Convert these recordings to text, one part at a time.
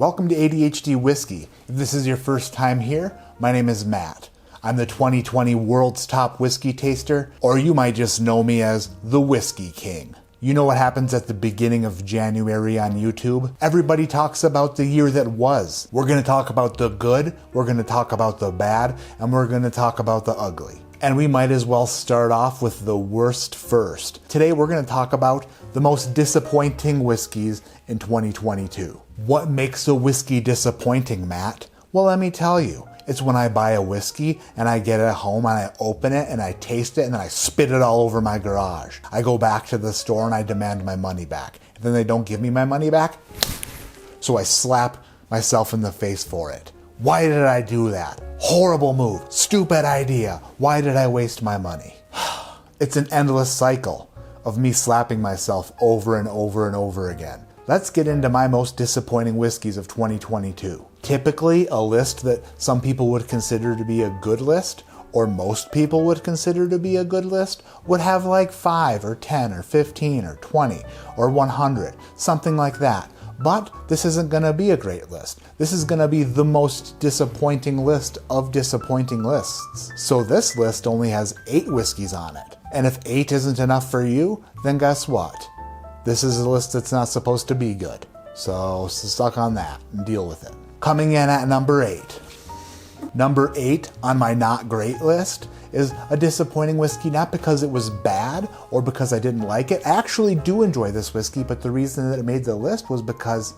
Welcome to ADHD Whiskey. If this is your first time here, my name is Matt. I'm the 2020 World's Top Whiskey Taster, or you might just know me as the Whiskey King. You know what happens at the beginning of January on YouTube? Everybody talks about the year that was. We're going to talk about the good, we're going to talk about the bad, and we're going to talk about the ugly. And we might as well start off with the worst first. Today we're going to talk about the most disappointing whiskeys in 2022. What makes a whiskey disappointing, Matt? Well, let me tell you. It's when I buy a whiskey and I get it home and I open it and I taste it and then I spit it all over my garage. I go back to the store and I demand my money back. And then they don't give me my money back, so I slap myself in the face for it. Why did I do that? Horrible move. Stupid idea. Why did I waste my money? It's an endless cycle of me slapping myself over and over and over again. Let's get into my most disappointing whiskeys of 2022. Typically, a list that some people would consider to be a good list, or most people would consider to be a good list, would have like 5 or 10 or 15 or 20 or 100, something like that. But this isn't going to be a great list. This is going to be the most disappointing list of disappointing lists. So this list only has 8 whiskeys on it. And if 8 isn't enough for you, then guess what? This is a list that's not supposed to be good. So stuck on that and deal with it. Coming in at number 8. Number 8 on my not great list is a disappointing whiskey, not because it was bad or because I didn't like it. I actually do enjoy this whiskey, but the reason that it made the list was because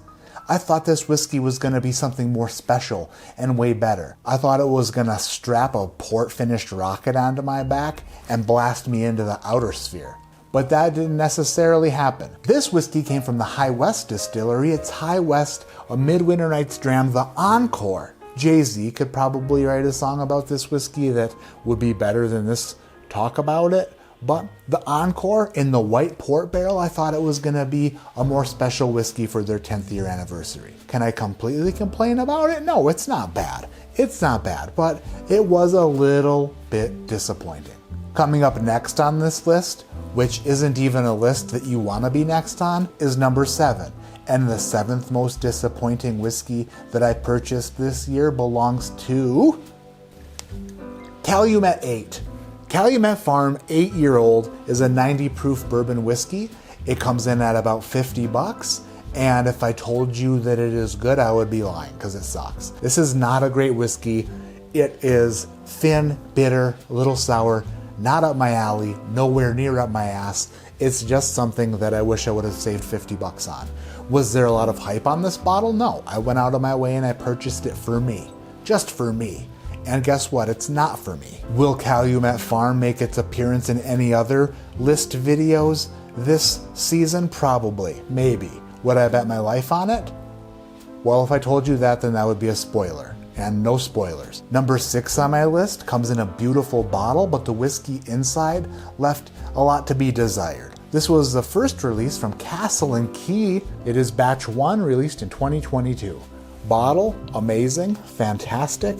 I thought this whiskey was going to be something more special and way better. I thought it was going to strap a port-finished rocket onto my back and blast me into the outer sphere. But that didn't necessarily happen. This whiskey came from the High West distillery. It's High West, a Midwinter Night's Dram, the Encore. Jay-Z could probably write a song about this whiskey that would be better than this talk about it. But the Encore in the white port barrel, I thought it was going to be a more special whiskey for their 10th year anniversary. Can I completely complain about it? No, it's not bad. It's not bad, but it was a little bit disappointing. Coming up next on this list, which isn't even a list that you want to be next on, is number 7. And the 7th most disappointing whiskey that I purchased this year belongs to Calumet 8. Calumet Farm 8-year-old is a 90 proof bourbon whiskey. It comes in at about $50. And if I told you that it is good, I would be lying because it sucks. This is not a great whiskey. It is thin, bitter, a little sour, not up my alley, nowhere near up my ass. It's just something that I wish I would have saved $50 on. Was there a lot of hype on this bottle? No. I went out of my way and I purchased it for me. Just for me. And guess what? It's not for me. Will Calumet Farm make its appearance in any other list videos this season? Probably. Maybe. Would I bet my life on it? Well, if I told you that, then that would be a spoiler. And no spoilers. Number 6 on my list comes in a beautiful bottle, but the whiskey inside left a lot to be desired. This was the first release from Castle & Key. It is batch 1, released in 2022. Bottle, amazing, fantastic,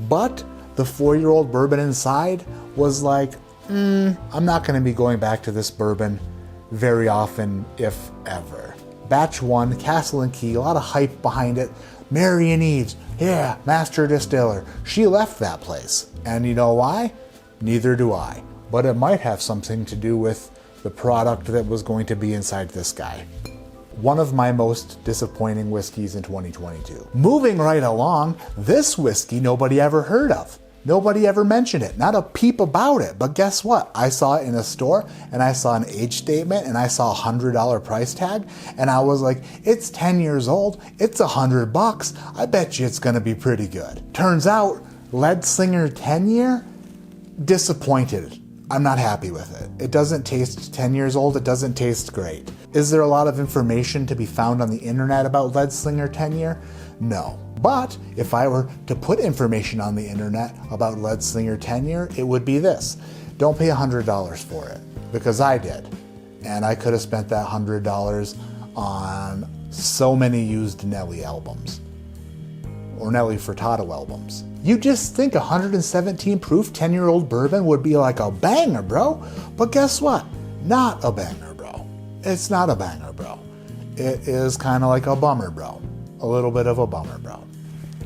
but the 4-year-old bourbon inside was like, I'm not going to be going back to this bourbon very often, if ever. Batch 1, Castle & Key, a lot of hype behind it. Marion Eaves, yeah, master distiller. She left that place. And you know why? Neither do I. But it might have something to do with the product that was going to be inside this guy. One of my most disappointing whiskeys in 2022. Moving right along, this whiskey nobody ever heard of. Nobody ever mentioned it, not a peep about it. But guess what? I saw it in a store and I saw an age statement and I saw a $100 price tag and I was like, it's 10 years old, it's $100. I bet you it's gonna be pretty good. Turns out, Leadslinger 10 year? Disappointed. I'm not happy with it. It doesn't taste 10 years old, it doesn't taste great. Is there a lot of information to be found on the internet about Leadslinger 10 year? No. But if I were to put information on the internet about Leadslinger 10 year, it would be this. Don't pay $100 for it, because I did. And I could have spent that $100 on so many used Nelly albums. Or Nelly Furtado albums. You just think 117 proof 10-year-old bourbon would be like a banger, bro. But guess what? Not a banger, bro. It's not a banger, bro. It is kind of like a bummer, bro. a little bit of a bummer, bro.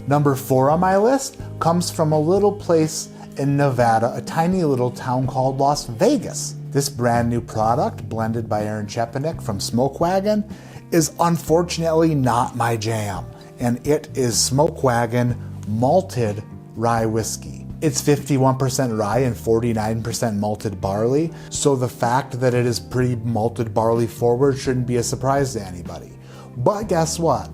Number 4 on my list comes from a little place in Nevada, a tiny little town called Las Vegas. This brand new product, blended by Aaron Chepanik from Smoke Wagon, is unfortunately not my jam, and it is Smoke Wagon malted rye whiskey. It's 51% rye and 49% malted barley, so the fact that it is pretty malted barley forward shouldn't be a surprise to anybody. But guess what?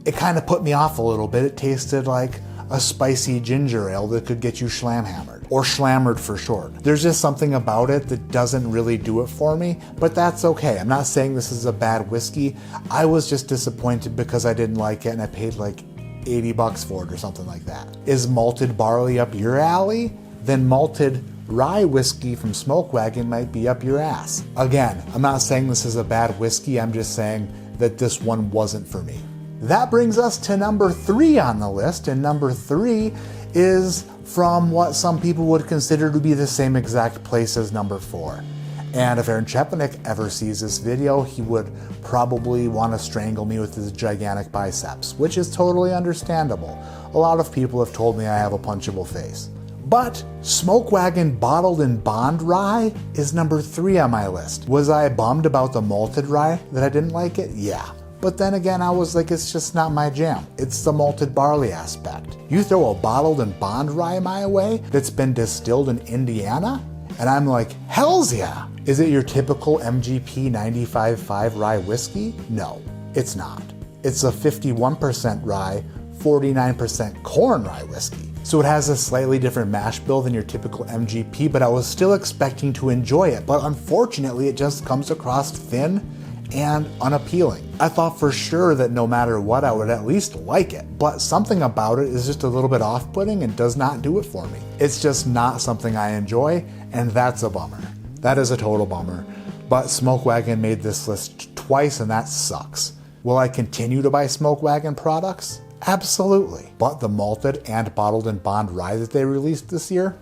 It kind of put me off a little bit. It tasted like a spicy ginger ale that could get you slamhammered, or slammered for short. There's just something about it that doesn't really do it for me, but that's okay. I'm not saying this is a bad whiskey. I was just disappointed because I didn't like it and I paid like $80 for it or something like that. Is malted barley up your alley? Then malted rye whiskey from Smoke Wagon might be up your ass. Again, I'm not saying this is a bad whiskey. I'm just saying that this one wasn't for me. That brings us to number 3 on the list, and number 3 is from what some people would consider to be the same exact place as number 4. And if Aaron Chepanik ever sees this video, he would probably want to strangle me with his gigantic biceps, which is totally understandable. A lot of people have told me I have a punchable face. But Smoke Wagon Bottled in Bond Rye is number 3 on my list. Was I bummed about the malted rye that I didn't like it? Yeah. But then again, I was like, it's just not my jam. It's the malted barley aspect. You throw a bottled and bond rye my way that's been distilled in Indiana, and I'm like, hells yeah. Is it your typical MGP 95.5 rye whiskey? No, it's not. It's a 51% rye, 49% corn rye whiskey. So it has a slightly different mash bill than your typical MGP, but I was still expecting to enjoy it. But unfortunately, it just comes across thin and unappealing. I thought for sure that no matter what, I would at least like it, but something about it is just a little bit off-putting and does not do it for me. It's just not something I enjoy, and that's a bummer. That is a total bummer. But Smoke Wagon made this list twice, and that sucks. Will I continue to buy Smoke Wagon products? Absolutely. But the malted and bottled in bond rye that they released this year?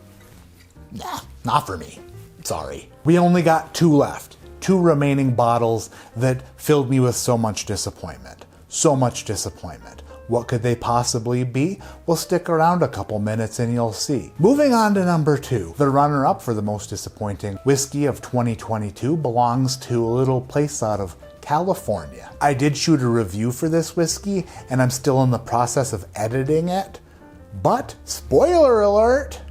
Nah, not for me. Sorry. We only got 2 left. 2 remaining bottles that filled me with so much disappointment. So much disappointment. What could they possibly be? Well, stick around a couple minutes and you'll see. Moving on to number 2. The runner-up for the most disappointing whiskey of 2022 belongs to a little place out of California. I did shoot a review for this whiskey and I'm still in the process of editing it, but spoiler alert,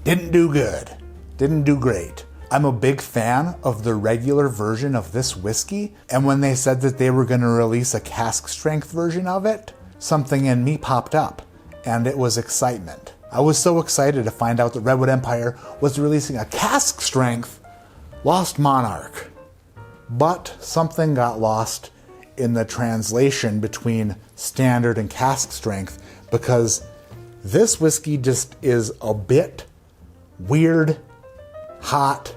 didn't do good. Didn't do great. I'm a big fan of the regular version of this whiskey, and when they said that they were going to release a cask strength version of it, something in me popped up, and it was excitement. I was so excited to find out that Redwood Empire was releasing a cask strength Lost Monarch. But something got lost in the translation between standard and cask strength, because this whiskey just is a bit weird, hot,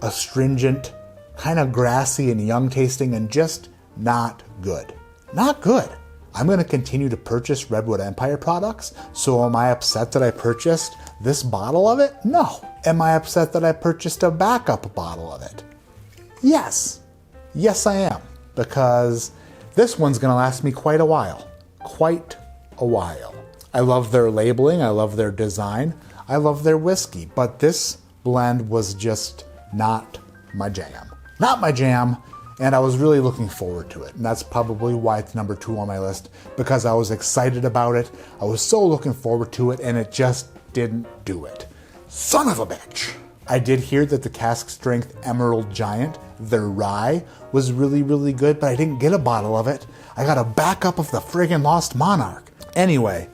astringent, kind of grassy and young tasting, and just not good. Not good. I'm going to continue to purchase Redwood Empire products, so am I upset that I purchased this bottle of it? No. Am I upset that I purchased a backup bottle of it? Yes. Yes, I am, because this one's going to last me quite a while. Quite a while. I love their labeling, I love their design, I love their whiskey, but this blend was just not my jam. Not my jam, and I was really looking forward to it. And that's probably why it's number 2 on my list, because I was excited about it. I was so looking forward to it, and it just didn't do it. Son of a bitch. I did hear that the cask strength Emerald Giant, their rye, was really, really good, but I didn't get a bottle of it. I got a backup of the friggin' Lost Monarch. Anyway,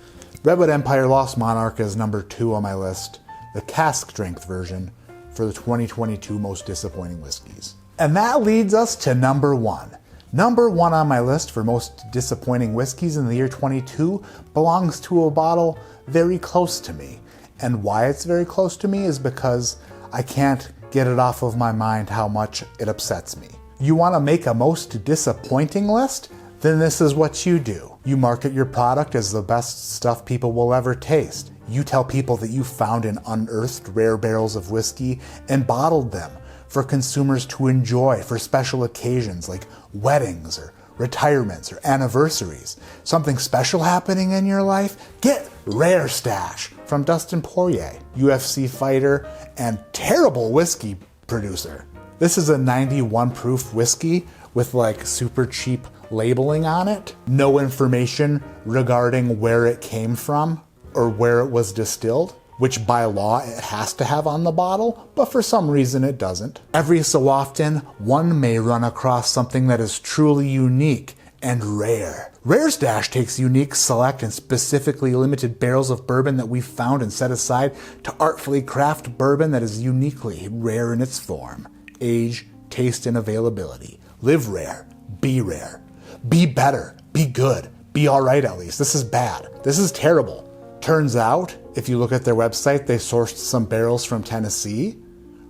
Redwood Empire Lost Monarch is number 2 on my list, the cask strength version for the 2022 most disappointing whiskeys. And that leads us to number 1. Number 1 on my list for most disappointing whiskeys in the year 22 belongs to a bottle very close to me. And why it's very close to me is because I can't get it off of my mind how much it upsets me. You want to make a most disappointing list? Then this is what you do. You market your product as the best stuff people will ever taste. You tell people that you found and unearthed rare barrels of whiskey and bottled them for consumers to enjoy for special occasions like weddings or retirements, or anniversaries. Something special happening in your life? Get Rare Stash from Dustin Poirier, UFC fighter and terrible whiskey producer. This is a 91 proof whiskey with like super cheap labeling on it. No information regarding where it came from or where it was distilled, which by law it has to have on the bottle, but for some reason it doesn't. Every so often, one may run across something that is truly unique and rare. Rare Stash takes unique, select, and specifically limited barrels of bourbon that we've found and set aside to artfully craft bourbon that is uniquely rare in its form, age, taste, and availability. Live rare. Be rare. Be better. Be good. Be alright at least. This is bad. This is terrible. Turns out, if you look at their website, they sourced some barrels from Tennessee,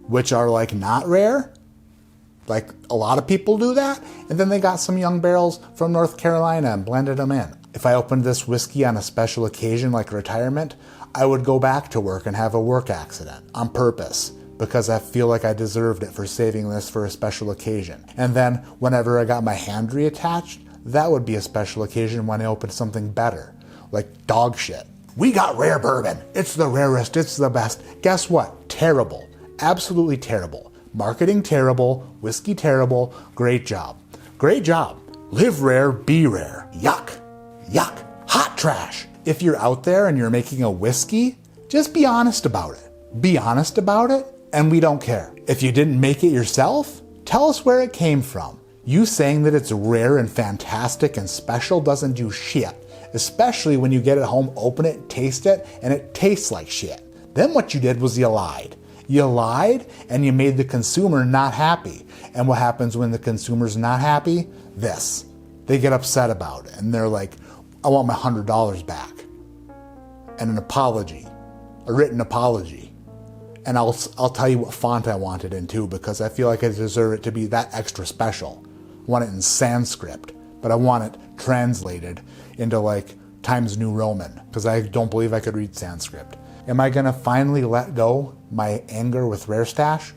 which are like not rare. Like a lot of people do that. And then they got some young barrels from North Carolina and blended them in. If I opened this whiskey on a special occasion like retirement, I would go back to work and have a work accident on purpose because I feel like I deserved it for saving this for a special occasion. And then whenever I got my hand reattached, that would be a special occasion when I opened something better, like dog shit. We got rare bourbon. It's the rarest. It's the best. Guess what? Terrible. Absolutely terrible. Marketing terrible. Whiskey terrible. Great job. Great job. Live rare. Be rare. Yuck. Yuck. Hot trash. If you're out there and you're making a whiskey, just be honest about it. Be honest about it, and we don't care. If you didn't make it yourself, tell us where it came from. You saying that it's rare and fantastic and special doesn't do shit. Especially when you get it home, open it, taste it, and it tastes like shit. Then what you did was you lied. You lied and you made the consumer not happy. And what happens when the consumer's not happy? This. They get upset about it and they're like, I want my $100 back. And an apology. A written apology. And I'll tell you what font I want it in too, because I feel like I deserve it to be that extra special. I want it in Sanskrit, but I want it translated into like Times New Roman, because I don't believe I could read Sanskrit. Am I gonna finally let go my anger with Rare Stash?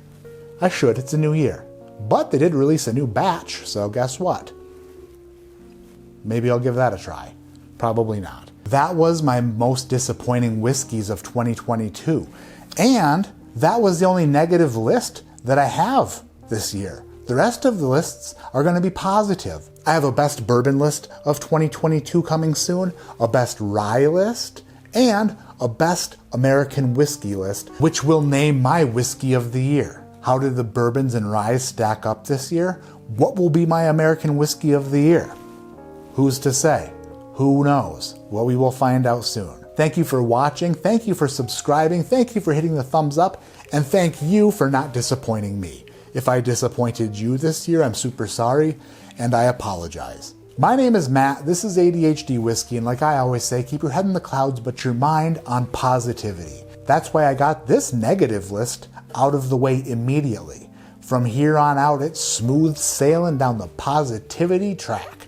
I should, it's a new year. But they did release a new batch, so guess what? Maybe I'll give that a try. Probably not. That was my most disappointing whiskeys of 2022. And that was the only negative list that I have this year. The rest of the lists are going to be positive. I have a best bourbon list of 2022 coming soon, a best rye list, and a best American whiskey list, which will name my whiskey of the year. How did the bourbons and ryes stack up this year? What will be my American whiskey of the year? Who's to say? Who knows? Well, we will find out soon. Thank you for watching. Thank you for subscribing. Thank you for hitting the thumbs up. And thank you for not disappointing me. If I disappointed you this year, I'm super sorry, and I apologize. My name is Matt, this is ADHD Whiskey, and like I always say, keep your head in the clouds, but your mind on positivity. That's why I got this negative list out of the way immediately. From here on out, it's smooth sailing down the positivity track.